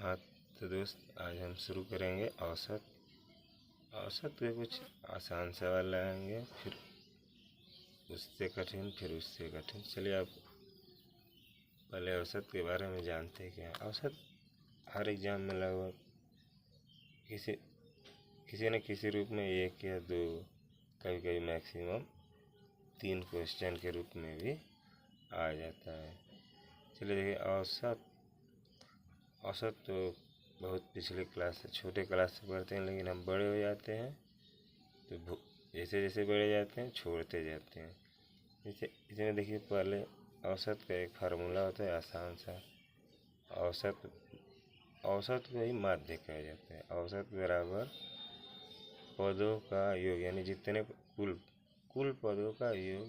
हाँ तो दोस्त, आज हम शुरू करेंगे औसत। औसत के कुछ आसान सवाल लाएंगे, फिर उससे कठिन, फिर उससे कठिन। चलिए, आप पहले औसत के बारे में जानते हैं क्या? औसत हर एग्जाम में लगभग किसी किसी न किसी रूप में 1 या 2, कभी कभी मैक्सिमम 3 क्वेश्चन के रूप में भी आ जाता है। चलिए देखिए, औसत तो बहुत पिछले क्लास से, छोटे क्लास से पढ़ते हैं, लेकिन हम बड़े हो जाते हैं तो जैसे जैसे बड़े जाते हैं छोड़ते जाते हैं। जैसे इसमें देखिए, पहले औसत का एक फार्मूला होता है आसान सा। औसत को ही माध्य कहा जाता है। औसत बराबर पदों का योग, यानी जितने कुल पदों का योग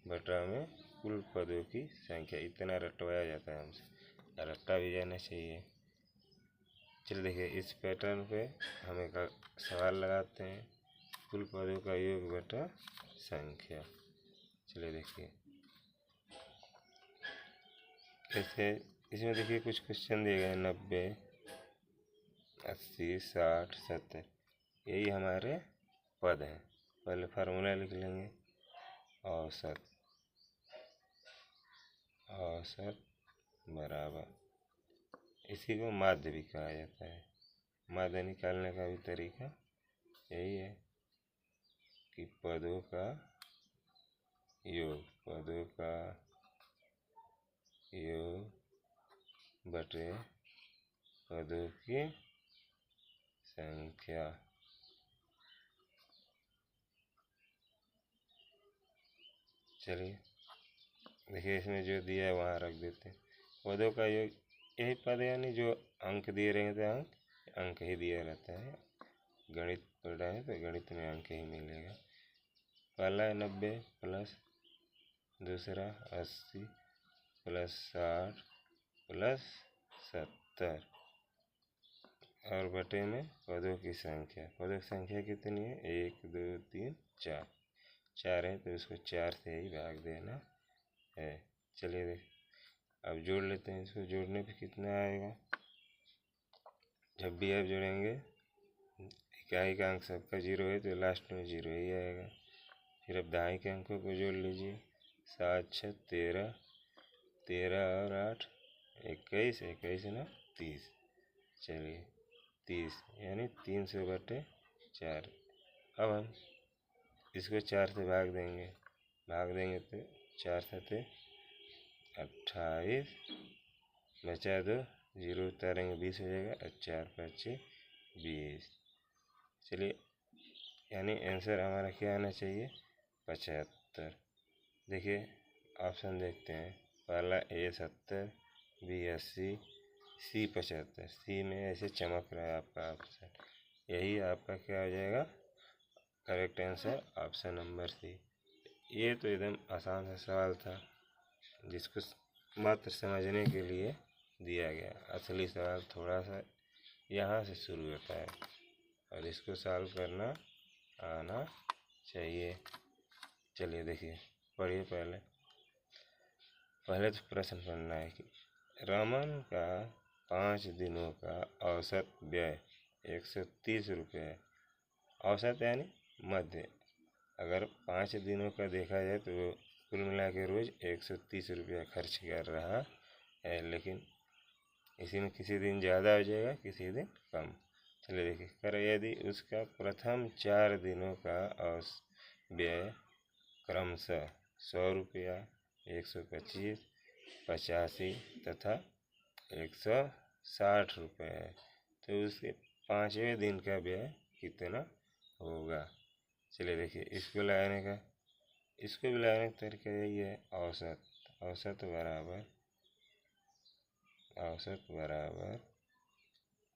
बटा में कुल पदों की संख्या। इतना रटवाया जाता है हमसे, रट्टा भी जाना चाहिए। चलिए देखिए, इस पैटर्न पे हम एक सवाल लगाते हैं, कुल पदों का योग बटा संख्या। चलिए देखिए, जैसे इसमें देखिए कुछ क्वेश्चन दिए गए 90, 80, 60, 70, यही हमारे पद हैं। पहले फार्मूला लिख लेंगे, औसत बराबर, इसी को माध्य भी कहा जाता है। माध्य निकालने का भी तरीका यही है कि पदों का योग बटे पदों की संख्या। चलिए देखिए, इसमें जो दिया है वहाँ रख देते हैं। पदों का योग, यही पद, यानी जो अंक दिए रहेंगे तो अंक ही दिया रहता है। गणित पढ़ रहे हैं तो गणित में अंक ही मिलेगा। पहला है 90 प्लस दूसरा 80 प्लस 60 प्लस 70, और बटे में पदों की संख्या। पदों की संख्या कितनी है? 1, 2, 3, 4। 4 है तो उसको 4 से ही भाग देना है। चलिए देख, अब जोड़ लेते हैं। इसको जोड़ने पे कितना आएगा? जब भी आप जोड़ेंगे, इकाई का अंक सबका 0 है तो लास्ट में 0 ही आएगा। फिर अब दहाई के अंकों को जोड़ लीजिए। 7, 6, 13, 13 और 8 21, 21 ना 30। चलिए 30 यानी 300 बटे 4। अब हम इसको 4 से भाग देंगे तो 4 7 28, बचा 2, 0 उतारेंगे 20 हो जाएगा, और 4 5 20। चलिए, यानी आंसर हमारा क्या आना चाहिए? 75। देखिए ऑप्शन देखते हैं। पहला A 70, B 80, C 75। सी में ऐसे चमक रहा है आपका ऑप्शन, यही आपका क्या हो जाएगा? Correct answer option number C. ये तो एकदम आसान सा सवाल था, जिसको मात्र समझने के लिए दिया गया। असली सवाल थोड़ा सा यहाँ से शुरू होता है, और इसको सॉल्व करना आना चाहिए। चलिए देखिए, पढ़िए। पहले तो प्रश्न पढ़ना है कि रमन का 5 दिनों का औसत व्यय 130 रुपये है। औसत यानी मध्य। अगर 5 दिनों का देखा जाए तो वो कुल मिला के रोज़ 130 रुपया खर्च कर रहा है, लेकिन इसी में किसी दिन ज़्यादा हो जाएगा, किसी दिन कम। चलिए देखिए, कर यदि उसका प्रथम 4 दिनों का व्यय क्रमशः 100 रुपया, 125, 85 तथा 160 रुपये है, तो उसके 5वें दिन का व्यय कितना होगा? चलिए देखिए, इसको लगाने का तरीका यही है। औसत बराबर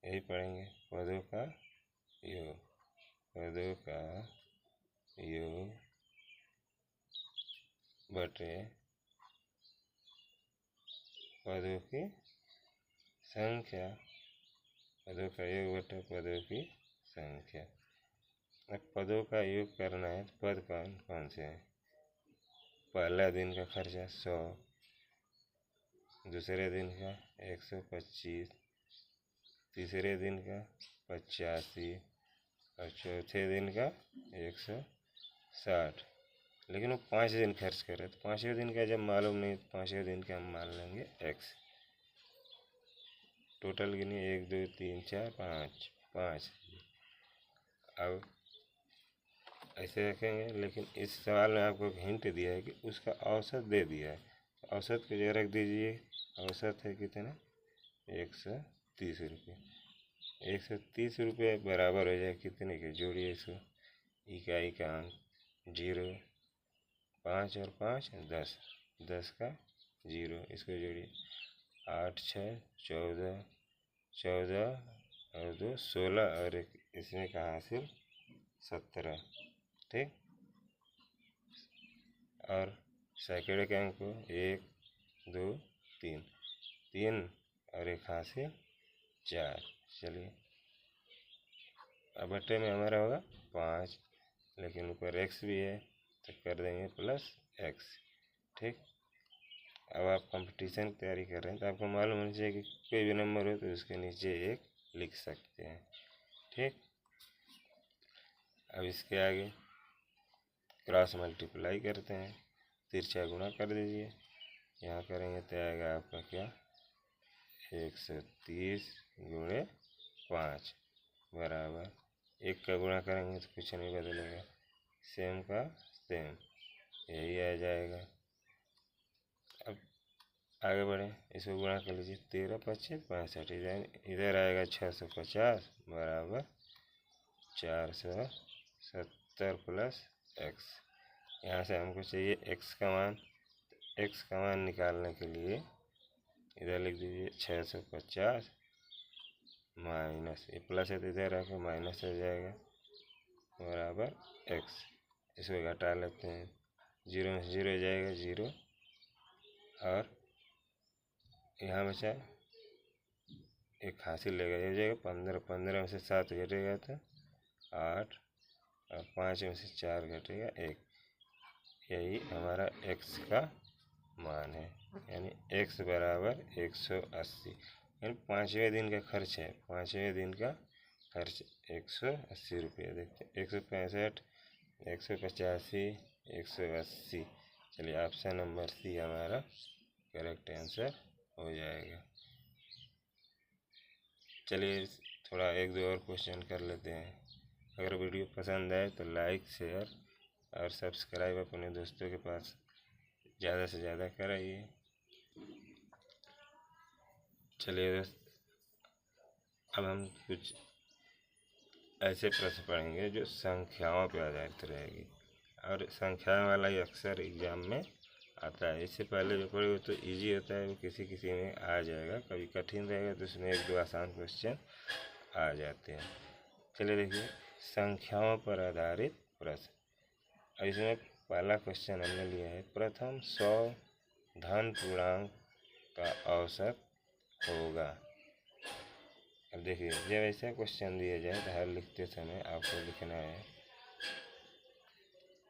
यही पढ़ेंगे, पदों का योग बटे पदों की संख्या। पदों का योग बटे पदों की संख्या। अब पदों का योग करना है तो पद कौन कौन से हैं? पहला दिन का खर्चा 100, दूसरे दिन का 125, तीसरे दिन का 85 और चौथे दिन का 160। लेकिन वो 5 दिन खर्च कर रहे, तो 5वें दिन का जब मालूम नहीं तो 5वें दिन का हम मान लेंगे x। टोटल गिनिए 1 2 3 4 5 5। अब ऐसे रखेंगे, लेकिन इस सवाल में आपको हिंट दिया है कि उसका औसत दे दिया है। औसत को जो रख दीजिए, औसत है कितना 130 रुपये। 130 रुपये बराबर हो जाए कितने के, जोड़िए इसको, इकाई का अंक 0, 5 और 5 10, 10 का 0, इसको जोड़िए 8 6 14, 14 और 2 16 और एक इसमें का हासिल 17। ठीक। और सैकड़े के अंक को 1 2 3, 3 और एक हासिल 4। चलिए अब बट्टे में हमारा होगा 5, लेकिन ऊपर x भी है तो कर देंगे प्लस x। ठीक। अब आप कंपटीशन की तैयारी कर रहे हैं तो आपको मालूम होना चाहिए कि कोई भी नंबर हो तो उसके नीचे 1 लिख सकते हैं। ठीक। अब इसके आगे क्रॉस मल्टीप्लाई करते हैं, तिरछा गुणा कर दीजिए। यहाँ करेंगे तो आएगा आपका क्या 130 गुणे 5 बराबर 1 का गुणा करेंगे तो कुछ नहीं बदलेगा, सेम का सेम यही आ जाएगा। अब आगे बढ़े, इसको गुणा कर लीजिए, 13 25 65, इधर आएगा 650 बराबर 470 प्लस x। यहाँ से हमको चाहिए x का मान। x का मान निकालने के लिए इधर लिख दीजिए 650 माइनस, ये प्लस है तो इधर आके माइनस हो जाएगा बराबर x। इसको घटा लेते हैं, 0 में 0 हो जाएगा 0, और यहाँ बचा एक हासिल लेगा, ये हो जाएगा 15, 15 में से 7 घटेगा तो 8 और 5 में से 4 घटेगा 1। यही हमारा x का मान है, यानी x बराबर 180। यानी 5वें दिन का खर्च है, 5वें दिन का खर्च 180 रुपये। देखते हैं 165, 185, 180। चलिए ऑप्शन नंबर सी हमारा करेक्ट आंसर हो जाएगा। चलिए थोड़ा 1 2 और क्वेश्चन कर लेते हैं। अगर वीडियो पसंद आए तो लाइक शेयर और सब्सक्राइब अपने दोस्तों के पास ज़्यादा से ज़्यादा कराइए। चलिए दोस्त, अब हम कुछ ऐसे प्रश्न पढ़ेंगे जो संख्याओं पर आधारित रहेगी, और संख्याओं वाला ही अक्सर एग्ज़ाम में आता है। इससे पहले जो पढ़े वो तो इजी होता है, वो किसी किसी में आ जाएगा, कभी कठिन रहेगा तो उसमें 1 2 आसान क्वेश्चन आ जाते हैं। चलिए देखिए, संख्याओं पर आधारित प्रश्न। और इसमें पहला क्वेश्चन हमने लिया है, प्रथम 100 धन पूर्णांक का औसत होगा। अब देखिए, जब ऐसा क्वेश्चन दिया जाए तो हर लिखते समय आपको लिखना है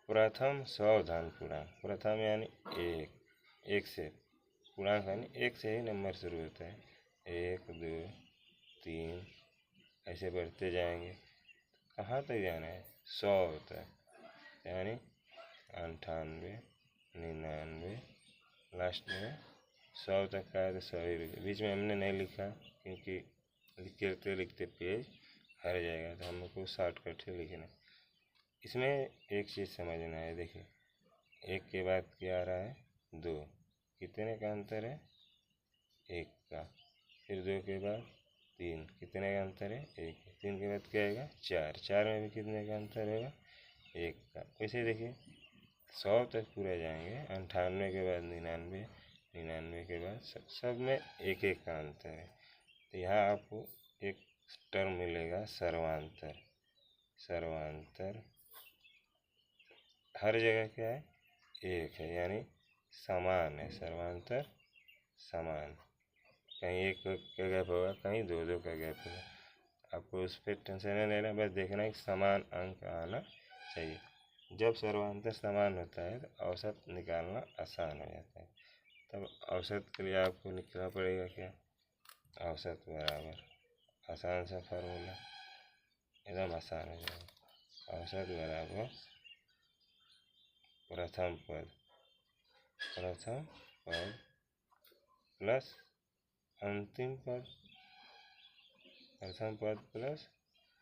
प्रथम 100 धन पूर्णांक। प्रथम यानी 1 से, पूर्णांक यानी 1 से ही नंबर शुरू होता है, 1 2 3 ऐसे बढ़ते जाएंगे। कहाँ तक जाना है, 100 होता है, यानी 98 99, लास्ट में 100 तक का है तो 100 ही रुपये। बीच में हमने नहीं लिखा क्योंकि लिखते लिखते पेज हर जाएगा, तो हमको शॉर्टकट ही लिखना। इसमें एक चीज़ समझना है, देखिए 1 के बाद क्या आ रहा है 2, कितने का अंतर है 1 का। फिर 2 के बाद 3, कितने का अंतर है 1। 3 के बाद क्या आएगा 4, 4 में भी कितने का अंतर होगा 1 का। वैसे देखिए 100 तक पूरा जाएंगे, 98 के बाद 99, 99 के बाद सब में 1 1 का अंतर है। तो यहाँ आपको एक टर्म मिलेगा सर्वांतर। सर्वांतर हर जगह क्या है 1 है, यानी समान है, सर्वांतर समान। कहीं 1 का गैप होगा, कहीं 2 2 का गैप होगा। आपको उस पर टेंशन नहीं लेना, बस देखना है कि समान अंक आना चाहिए। जब सर्वांतर समान होता है तो औसत निकालना आसान हो जाता है। तब औसत के लिए आपको लिखना पड़ेगा क्या, औसत बराबर आसान सा फार्मूला, एकदम आसान हो जाएगा। औसत बराबर प्रथम पद प्लस अंतिम पद, प्रथम पद प्लस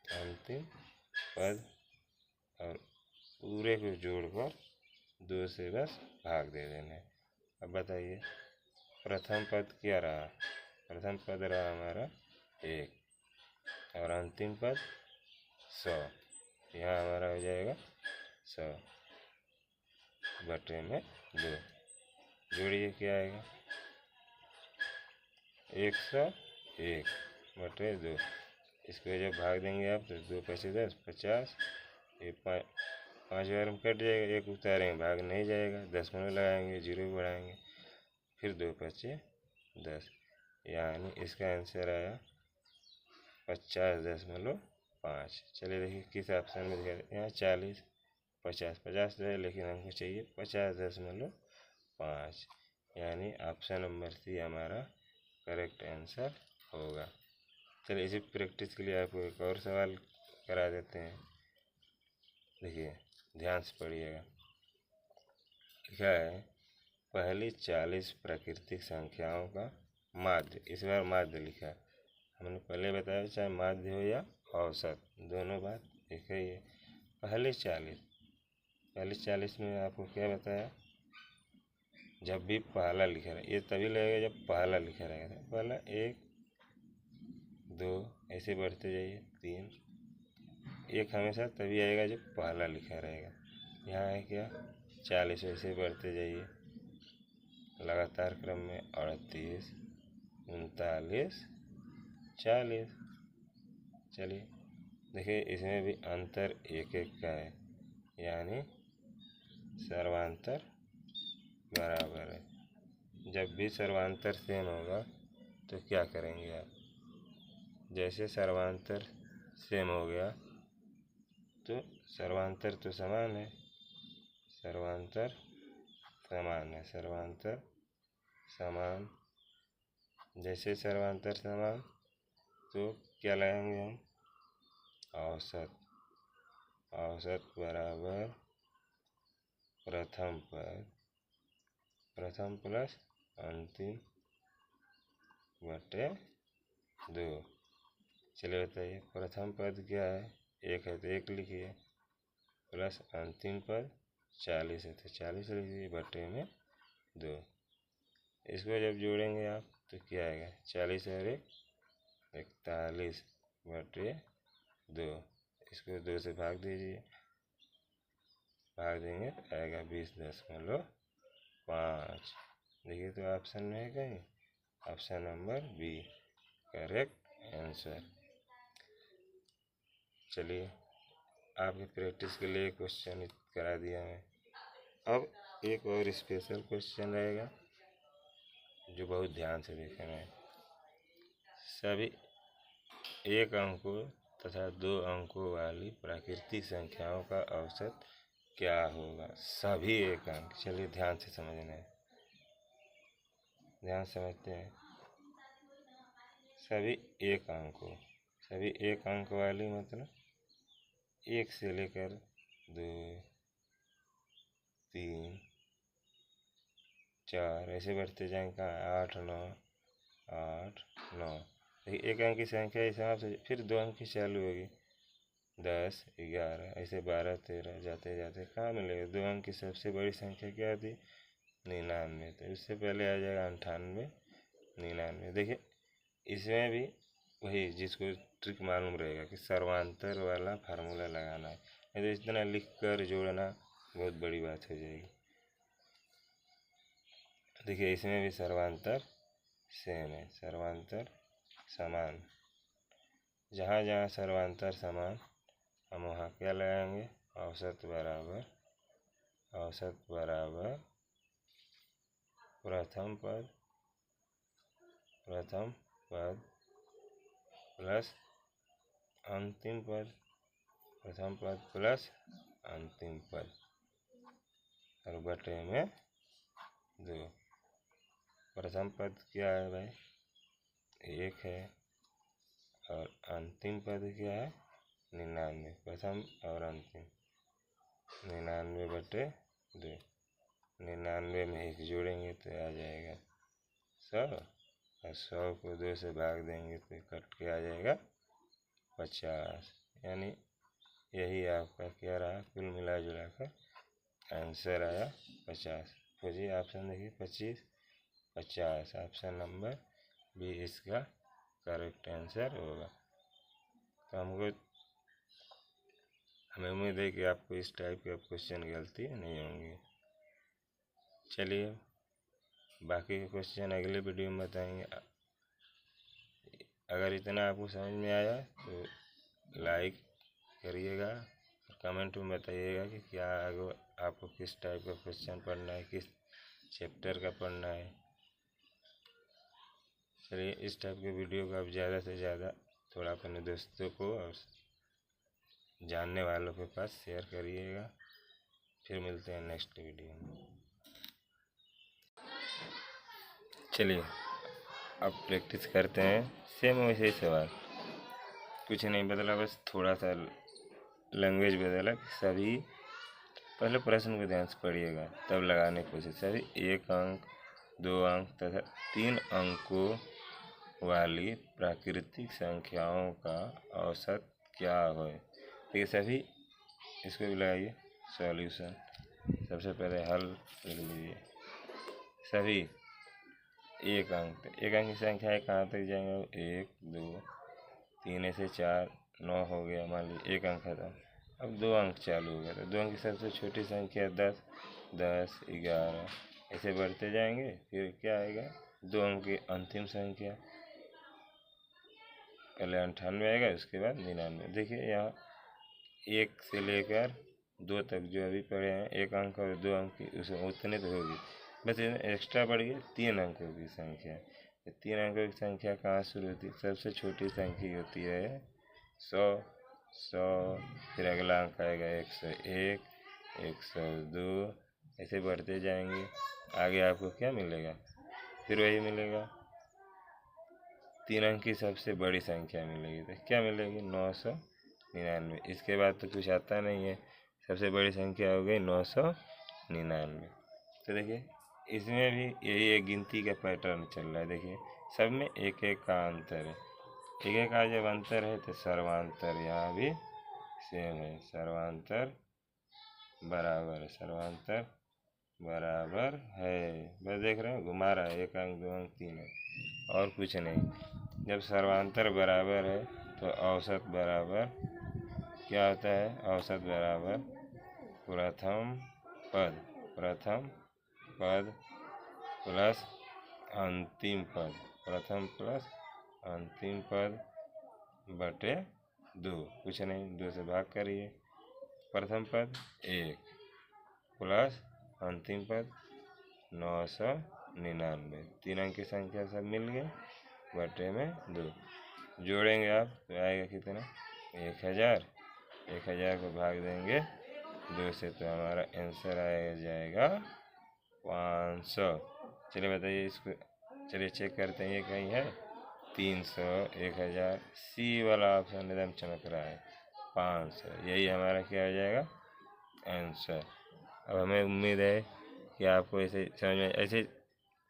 अंतिम पद, और पूरे को जोड़कर 2 से बस भाग दे देना है। अब बताइए प्रथम पद क्या रहा? प्रथम पद रहा हमारा 1 और अंतिम पद 100। यहाँ हमारा हो जाएगा 100 बटे में 2। जोड़िए क्या आएगा? 101 बटे 2। इसको जब भाग देंगे आप तो 2 पचे 10, 50। ये 5 बार में कट जाएगा, 1 उतारेंगे भाग नहीं जाएगा, 10 में लगाएंगे, 0 बढ़ाएंगे, फिर 2 पचे 10, यानी इसका आंसर आया 50.5। चलिए देखिए किस ऑप्शन में दिखा, यहाँ 40, 50 तो है, लेकिन हमको चाहिए 50.5, यानी ऑप्शन नंबर सी हमारा करेक्ट आंसर होगा। चलिए इसी प्रैक्टिस के लिए आपको एक और सवाल करा देते हैं। देखिए ध्यान से पढ़िएगा। क्या है? पहली 40 प्राकृतिक संख्याओं का माध्य, इस बार माध्य लिखा है। हमने पहले बताया चाहे माध्य हो या औसत, दोनों बात एक ही है। पहली 40 में आपको क्या बताया? जब भी पहला लिखा रहे, ये तभी लगेगा जब पहला लिखा रहेगा। पहला 1 2 ऐसे बढ़ते जाइए, 3, 1 हमेशा तभी आएगा जब पहला लिखा रहेगा। यहाँ है क्या? 40 ऐसे बढ़ते जाइए लगातार क्रम में, 38, 39, 40। चलिए देखिए इसमें भी अंतर 1 का है, यानी सर्वांतर बराबर है। जब भी सर्वांतर सेम होगा तो क्या करेंगे आप? जैसे सर्वांतर सेम हो गया तो सर्वांतर तो समान है, सर्वांतर समान है, सर्वांतर समान। जैसे सर्वांतर समान तो क्या लगाएंगे हम? औसत। औसत बराबर प्रथम पद, प्रथम प्लस अंतिम बटे 2। चलिए बताइए प्रथम पद क्या है? 1 है तो 1 लिखिए, प्लस अंतिम पद 40 है तो 40 लिखिए, बटे में 2। इसको जब जोड़ेंगे आप तो क्या आएगा? 40 और 1 41 बटे 2। इसको 2 से भाग दीजिए, भाग देंगे तो आएगा 20.5। देखिए तो ऑप्शन में है कहीं, option number B correct answer. चलिए आपके प्रैक्टिस के लिए क्वेश्चन करा दिया मैं। अब एक और स्पेशल क्वेश्चन रहेगा जो बहुत ध्यान से देखना है। सभी 1 अंकों तथा 2 अंकों वाली प्राकृतिक संख्याओं का औसत क्या होगा? सभी 1 अंक। चलिए ध्यान से समझना है, ध्यान समझते हैं। सभी 1 अंकों, सभी 1 अंक वाली मतलब 1 से लेकर 2 3 4 ऐसे बढ़ते जाएंगे, 8 9 8 9। देखिए 1 अंक की संख्या हिसाब से फिर 2 अंक की चालू होगी, 10 11 ऐसे 12 13 जाते जाते कहाँ मिलेगा? 2 अंक की सबसे बड़ी संख्या क्या थी? 99। तो इससे पहले आ जाएगा 98 99। देखिए इसमें भी वही जिसको ट्रिक मालूम रहेगा कि सर्वांतर वाला फार्मूला लगाना है, नहीं तो इतना लिख कर जोड़ना बहुत बड़ी बात हो जाएगी। देखिए इसमें भी सर्वांतर सेम है, सर्वांतर समान। जहाँ जहाँ सर्वांतर समान हम वहाँ क्या लगाएंगे? औसत बराबर, औसत बराबर प्रथम पद प्लस अंतिम पद, प्रथम पद प्लस अंतिम पद, और बटे में 2। प्रथम पद क्या है भाई? 1 है, और अंतिम पद क्या है 99, प्रथम और अंतिम 99/2। 99 में 1 जोड़ेंगे तो आ जाएगा 100, और 100 को 2 से भाग देंगे तो कट के आ जाएगा 50। यानी यही आपका क्या रहा, कुल मिला जुला कर आंसर आया 50। खोजिए ऑप्शन देखिए 25, 50। ऑप्शन नंबर बी इसका करेक्ट आंसर होगा। तो हमें उम्मीद है कि आपको इस टाइप के क्वेश्चन गलती नहीं होंगी। चलिए बाकी के क्वेश्चन अगले वीडियो में बताएंगे। अगर इतना आपको समझ में आया तो लाइक करिएगा, कमेंट में बताइएगा कि क्या आपको किस टाइप का क्वेश्चन पढ़ना है, किस चैप्टर का पढ़ना है। चलिए इस टाइप के वीडियो को आप ज़्यादा से ज़्यादा थोड़ा अपने दोस्तों को और जानने वालों के पास शेयर करिएगा। फिर मिलते हैं नेक्स्ट वीडियो में। चलिए अब प्रैक्टिस करते हैं सेम वैसे ही सवाल, कुछ नहीं बदला, बस थोड़ा सा लैंग्वेज बदला। सभी पहले प्रश्न को ध्यान से पढ़िएगा तब लगाने की कोशिश। सभी 1 अंक 2 अंक तथा 3 अंकों वाली प्राकृतिक संख्याओं का औसत क्या है। देखिए सभी, इसको भी लगाइए सॉल्यूशन। सबसे पहले हल लिख लीजिए। सभी 1 अंक, 1 अंक की संख्या कहाँ तक जाएंगे, 1 2 3 से 4 9 हो गया, मान लीजिए 1 अंक खत्म। अब 2 अंक चालू हो गया तो 2 अंक की सबसे छोटी संख्या 10 10 11 ऐसे बढ़ते जाएंगे। फिर क्या आएगा 2 अंक की अंतिम संख्या, पहले 98 आएगा उसके बाद 99। देखिए यहाँ 1 से लेकर 2 तक जो अभी पढ़े हैं 1 अंक और 2 अंक की, उसमें उतने तो होगी, बस एक्स्ट्रा बढ़ गई 3 अंकों की संख्या। 3 अंकों की संख्या कहाँ शुरू होती है, सबसे छोटी संख्या होती है 100 100, फिर अगला अंक आएगा 101 102 ऐसे बढ़ते जाएंगे। आगे आपको क्या मिलेगा, फिर वही मिलेगा 3 अंक की सबसे बड़ी संख्या मिलेगी। तो क्या मिलेगी 999। इसके बाद तो कुछ आता नहीं है, सबसे बड़ी संख्या हो गई 999। तो देखिए इसमें भी यही एक गिनती का पैटर्न चल रहा है। देखिए सब में 1 1 का अंतर है, 1 1 का जब अंतर है तो सर्वांतर यहाँ भी सेम है, सर्वांतर बराबर है, सर्वांतर बराबर है। बस देख रहे हैं घुमा रहा है, 1 अंक 2 अंक 3 अंक और कुछ नहीं। जब सर्वांतर बराबर है तो औसत बराबर क्या होता है, औसत बराबर प्रथम पद प्लस अंतिम पद, प्रथम प्लस अंतिम पद बटे 2। कुछ नहीं, 2 से भाग करिए। प्रथम पद 1 प्लस अंतिम पद 999, 3 अंक की संख्या सब मिल गए, बटे में 2 जोड़ेंगे आप तो आएगा कितना 1000। 1000 को भाग देंगे 2 से तो हमारा आंसर आएगा जाएगा 500। चलिए बताइए इसको, चलिए चेक करते हैं ये कहीं है 300 1000, सी वाला ऑप्शन एकदम चमक रहा है 500, यही हमारा क्या हो जाएगा आंसर। अब हमें उम्मीद है कि आपको ऐसे समझ में, ऐसे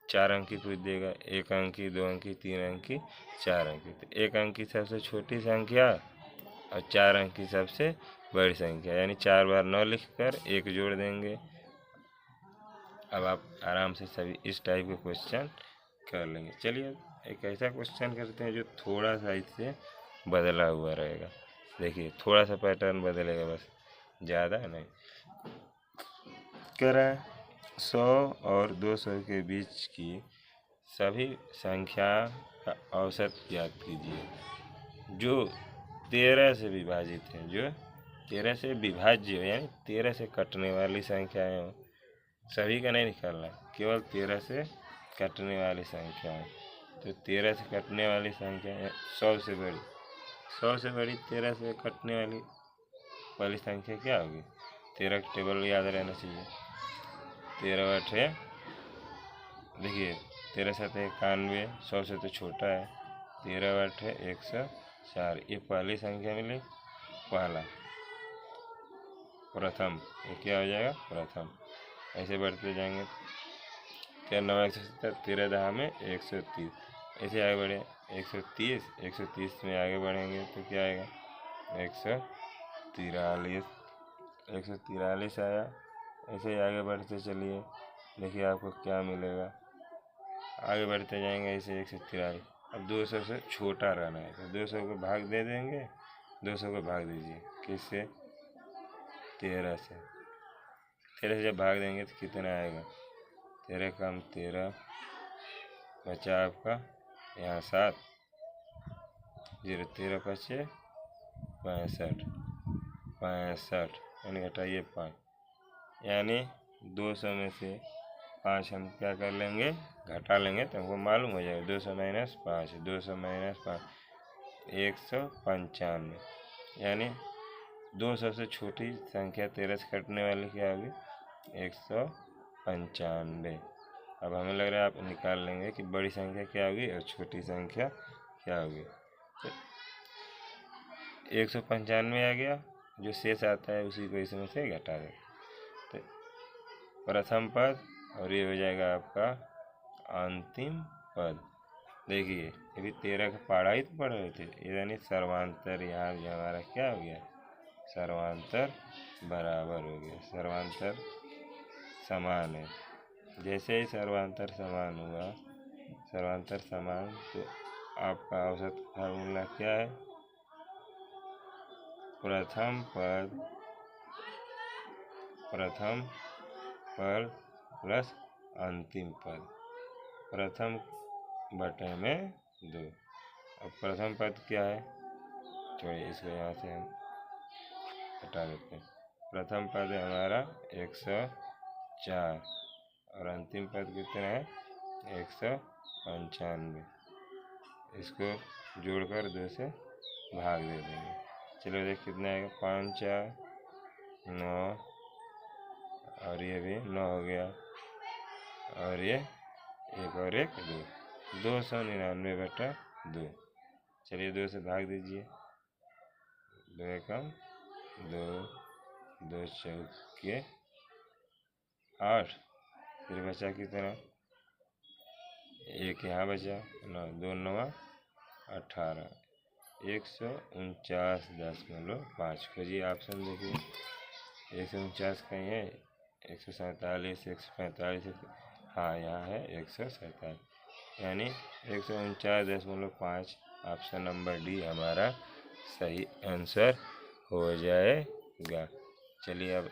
4 अंक की पूछ देगा, 1 अंक की 2 अंक की 3 अंक की 4 अंक की। तो 1 अंक की सबसे छोटी संख्या और 4 अंक की सबसे बड़ी संख्या, यानी 4 बार 9 लिखकर 1 जोड़ देंगे। अब आप आराम से सभी इस टाइप के क्वेश्चन कर लेंगे। चलिए एक ऐसा क्वेश्चन करते हैं जो थोड़ा सा इससे बदला हुआ रहेगा। देखिए थोड़ा सा पैटर्न बदलेगा, बस ज़्यादा नहीं। कह रहा है 100 और 200 के बीच की सभी संख्या का औसत ज्ञात कीजिए जो 13 से विभाजित है, जो 13 से विभाज्य है, यानी 13 से कटने वाली संख्याएं हो। सभी का नहीं निकालना, केवल 13 से कटने वाली संख्या है। तो 13 से कटने वाली संख्या 100 से बड़ी, 100 से बड़ी 13 से कटने वाली संख्या क्या होगी। 13 का टेबल याद रहना चाहिए। 13 बटे, देखिए 13 7 91, 100 से तो छोटा है, 13 बटे 100 4। ये पहली संख्या मिली, पहला प्रथम, ये क्या हो जाएगा प्रथम। ऐसे बढ़ते जाएंगे, 13 9 170, 13 10 में 130, ऐसे आगे बढ़े 130, 130 में आगे बढ़ेंगे तो क्या आएगा 143, 143 आया। ऐसे ही आगे बढ़ते चलिए, देखिए आपको क्या मिलेगा। आगे बढ़ते जाएंगे ऐसे 143। अब 200 से छोटा रहना है तो 200 को भाग दे देंगे, 200 को भाग दीजिए किससे 13 से। 13 से जब भाग देंगे तो कितना आएगा 13 कम 13 बचा आपका यहाँ 7, 0 13 5 65, 65 यानी घटाइए 5, यानी 200 में से 5 हम क्या कर लेंगे घटा लेंगे तो हमको मालूम हो जाएगा 200 माइनस 5, 200 माइनस 5 195, यानी 200 से छोटी संख्या 13 से कटने वाली क्या होगी 195। अब हमें लग रहा है आप निकाल लेंगे कि बड़ी संख्या क्या होगी और छोटी संख्या क्या होगी। तो 195 आ गया, जो शेष आता है उसी को इसमें से घटा दें तो प्रथम पद और ये हो जाएगा आपका अंतिम पद। देखिए ये भी 13 का पढ़ा ही तो पढ़ रहे थे, यानी सर्वांतर यहाँ भी हमारा क्या हो गया सर्वांतर बराबर हो गया, सर्वांतर समान है। जैसे ही सर्वांतर समान हुआ, सर्वांतर समान, तो आपका औसत फार्मूला क्या है प्रथम पद प्लस अंतिम पद, प्रथम बटे में 2। अब प्रथम पद क्या है, छोड़िए इसको यहाँ से हम हटा देते हैं। प्रथम पद है हमारा 104 और अंतिम पद कितना है 195। इसको जोड़कर 2 से भाग दे देंगे। चलो देख कितना आएगा 5 4 9 और ये भी 9 हो गया और ये 1 और 1 2, 299 बटा 2। चलिए 2 से भाग दीजिए, 2 एकम 2, 2 चौके 8, फिर बचा कितना 1 यहाँ बचा 9, 2 9 18, 149.5। खोजिए ऑप्शन देखिए 149 कहीं है 147, 145, हाँ यहाँ है 147, यानी 149.5। ऑप्शन नंबर डी हमारा सही आंसर हो जाएगा। चलिए अब